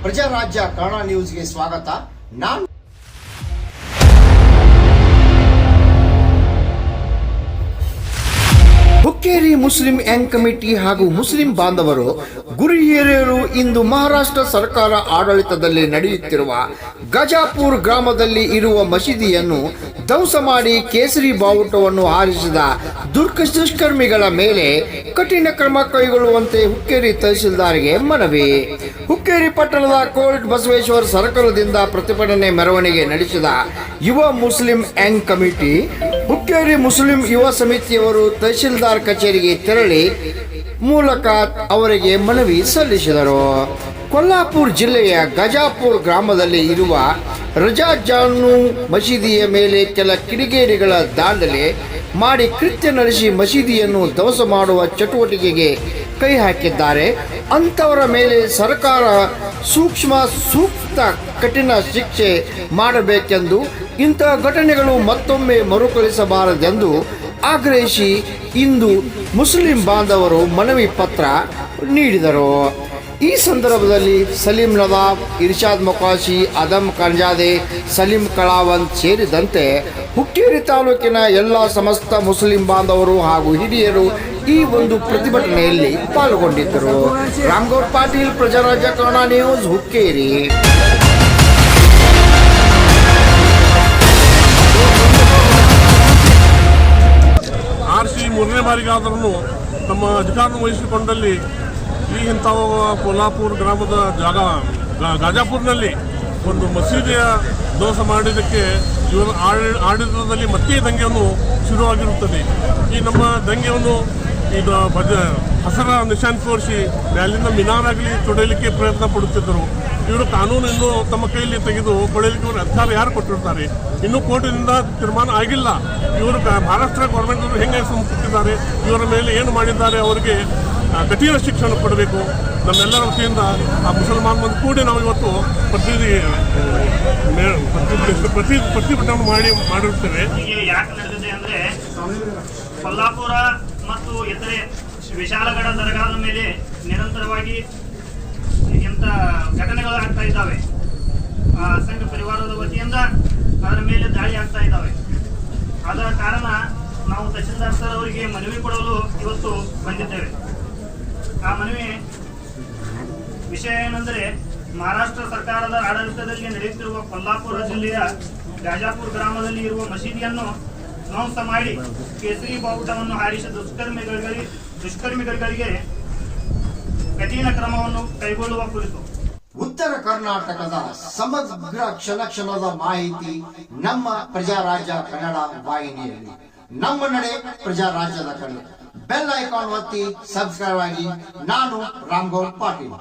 ಪ್ರಜಾರಾಜ್ಯ ಕನ್ನಡ ನ್ಯೂಸ್ಗೆ ಸ್ವಾಗತ. ನಾನು ಹುಕ್ಕೇರಿ ಮುಸ್ಲಿಂ ಯಂಗ್ ಕಮಿಟಿ ಹಾಗೂ ಮುಸ್ಲಿಂ ಬಾಂಧವರು ಗುರು ಹಿರಿಯರು ಇಂದು ಮಹಾರಾಷ್ಟ್ರ ಸರ್ಕಾರ ಆಡಳಿತದಲ್ಲಿ ನಡೆಯುತ್ತಿರುವ ಗಜಾಪುರ್ ಗ್ರಾಮದಲ್ಲಿ ಇರುವ ಮಸೀದಿಯನ್ನು ಧ್ವಂಸ ಮಾಡಿ ಕೇಸರಿ ಬಾವುಟವನ್ನು ಹಾರಿಸಿದ ದುಷ್ಕರ್ಮಿಗಳ ಮೇಲೆ ಕಠಿಣ ಕ್ರಮ ಕೈಗೊಳ್ಳುವಂತೆ ಹುಕ್ಕೇರಿ ತಹಸೀಲ್ದಾರ್ಗೆ ಮನವಿ. ಹುಕ್ಕೇರಿ ಪಟ್ಟಣದ ಕೋರ್ಟ್ ಬಸವೇಶ್ವರ ಸರ್ಕಲ್ದಿಂದ ಪ್ರತಿಭಟನೆ ಮೆರವಣಿಗೆ ನಡೆಸಿದ ಯುವ Muslim Young committee Hukkeri Muslim ಯುವ ಸಮಿತಿಯವರು ತಹಸೀಲ್ದಾರ್ ಕಚೇರಿಗೆ ತೆರಳಿ ಮೂಲಕ ಅವರಿಗೆ ಮನವಿ ಸಲ್ಲಿಸಿದರು. ಕೊಲ್ಲಾಪುರ ಜಿಲ್ಲೆಯ ಗಜಾಪುರ್ ಗ್ರಾಮದಲ್ಲಿ ಇರುವ ರಜಾಜಾನು ಮಸೀದಿಯ ಮೇಲೆ ಕೆಲ ಕಿಡಿಗೇಡಿಗಳ ದಾಂಧಲೆ ಮಾಡಿ ಕೃತ್ಯ ನಡೆಸಿ ಮಸೀದಿಯನ್ನು ಧ್ವಂಸ ಮಾಡುವ ಚಟುವಟಿಕೆಗೆ ಕೈ ಹಾಕಿದ್ದಾರೆ. ಅಂಥವರ ಮೇಲೆ ಸರ್ಕಾರ ಸೂಕ್ತ ಕಠಿಣ ಶಿಕ್ಷೆ ಮಾಡಬೇಕೆಂದು ಇಂತಹ ಘಟನೆಗಳು ಮತ್ತೊಮ್ಮೆ ಮರುಕಳಿಸಬಾರದೆಂದು ಆಗ್ರಹಿಸಿ ಇಂದು ಮುಸ್ಲಿಂ ಬಾಂಧವರು ಮನವಿ ಪತ್ರ ನೀಡಿದರು. ಈ ಸಂದರ್ಭದಲ್ಲಿ ಸಲೀಂ ನವಾಬ್, ಇರ್ಷಾದ್ ಮೊಕಾಶಿ, ಅದಮ್ ಕಂಜಾದೆ, ಸಲೀಂ ಕಳಾವಂತ್ ಸೇರಿದಂತೆ ಹುಕ್ಕೇರಿ ತಾಲೂಕಿನ ಎಲ್ಲ ಸಮಸ್ತ ಮುಸ್ಲಿಂ ಬಾಂಧವರು ಹಾಗೂ ಹಿರಿಯರು ಈ ಒಂದು ಪ್ರತಿಭಟನೆಯಲ್ಲಿ ಪಾಲ್ಗೊಂಡಿದ್ದರು. ರಾಮಗೌಡ್ ಪಾಟೀಲ್, ಪ್ರಜಾರಾಜ್ಯ ಕನ್ನಡ ನ್ಯೂಸ್, ಹುಕ್ಕೇರಿ. ಮೂರನೇ ಬಾರಿಗಾದರೂ ತಮ್ಮ ಅಧಿಕಾರ ವಹಿಸಿಕೊಂಡಲ್ಲಿ ಈ ಇಂಥ ಕೊಲ್ಲಾಪುರ ಗ್ರಾಮದ ಗಾಜಾಪುರ್ನಲ್ಲಿ ಒಂದು ಮಸೀದಿಯ ಧ್ವಂಸ ಮಾಡಿದ್ದಕ್ಕೆ ಇವರ ಆಡಳಿತದಲ್ಲಿ ಮತ್ತೆ ದಂಗೆಯನ್ನು ಶುರುವಾಗಿರುತ್ತದೆ. ಈ ನಮ್ಮ ದಂಗೆಯನ್ನು ಈಗ ಹಸರ ನಿಶಾನ್ ತೋರಿಸಿ ಮ್ಯಾಲಿಂದ ಮಿನಾರಾಗಲಿ ತೊಡೆಯಲಿಕ್ಕೆ ಪ್ರಯತ್ನ ಪಡುತ್ತಿದ್ದರು. ಇವರು ಕಾನೂನು ಇನ್ನೂ ತಮ್ಮ ಕೈಯಲ್ಲಿ ತೆಗೆದು ಕೊಡಲಿಕ್ಕೆ ಇವರು ಅಧಿಕಾರ ಯಾರು ಕೊಟ್ಟಿರ್ತಾರೆ? ಇನ್ನೂ ಕೋರ್ಟಿನಿಂದ ತೀರ್ಮಾನ ಆಗಿಲ್ಲ. ಇವರು ಮಹಾರಾಷ್ಟ್ರ ಗೌರ್ಮೆಂಟ್ ಅವರು ಹೆಂಗೆ ಮುಟ್ಟಿದ್ದಾರೆ, ಇವರ ಮೇಲೆ ಏನು ಮಾಡಿದ್ದಾರೆ, ಅವರಿಗೆ ಕಠಿಣ ಶಿಕ್ಷಣ ಕೊಡಬೇಕು. ನಮ್ಮೆಲ್ಲರ ವತಿಯಿಂದ ಆ ಮುಸಲ್ಮಾನ್ ಬಂದು ಕೂಡಿ ನಾವು ಇವತ್ತು ಪ್ರತಿಭಟನೆ ಮಾಡಿರುತ್ತೇವೆ. ಯಾಕೆ ನಡೆದಿದೆ ಅಂದರೆ ಕೊಲ್ಲಾಪುರ ಮತ್ತು ಇತರೆ ವಿಶಾಲಗಡ ದರ್ಗಾದ ಮೇಲೆ ನಿರಂತರವಾಗಿ ಇಂಥ ಘಟನೆಗಳು ಆಗ್ತಾ ಇದ್ದಾವೆ. ಸಂಘ ಪರಿವಾರದ ವತಿಯಿಂದ ಅದರ ಮೇಲೆ ದಾಳಿ ಆಗ್ತಾ ಇದ್ದಾವೆ. ಅದರ ಕಾರಣ ನಾವು ತಹಸೀಲ್ದಾರ್ ಸರ್ ಅವರಿಗೆ ಮನವಿ ಕೊಡಲು ಇವತ್ತು ಬಂದಿದ್ದೇವೆ. ಆ ಮನವಿ ವಿಷಯ ಏನೆಂದರೆ, ಮಹಾರಾಷ್ಟ್ರ ಸರ್ಕಾರದ ಆಡಳಿತದಲ್ಲಿ ನಡೆಯುತ್ತಿರುವ ಕೊಲ್ಲಾಪುರ ಜಿಲ್ಲೆಯ ಗಾಜಾಪುರ್ ಗ್ರಾಮದಲ್ಲಿ ಇರುವ ಮಸೀದಿಯನ್ನು ಧ್ವಂಸ ಮಾಡಿ ಕೇಸರಿ ಬಾವುಟವನ್ನು ಹಾರಿಸಿದ ದುಷ್ಕರ್ಮಿಗಳಿಗೆ ಕಠಿಣ ಕ್ರಮವನ್ನು ಕೈಗೊಳ್ಳುವ ಕುರಿತು ಉತ್ತರ ಕರ್ನಾಟಕದ ಸಮಗ್ರ ಕ್ಷಣದ ಮಾಹಿತಿ ನಮ್ಮ ಪ್ರಜಾರಾಜ್ಯ ಕನ್ನಡ ವಾಹಿನಿಯಲ್ಲಿ. ನಮ್ಮ ನಡೆ ಪ್ರಜಾರಾಜ್ಯದ ಕಡೆ. ಬೆಲ್ ಐಕಾನ್ ಒತ್ತಿ ಸಬ್ಸ್ಕ್ರೈಬ್ ಆಗಿ. ನಾನು ರಾಮಗೌಡ್ ಪಾಟೀಲ್.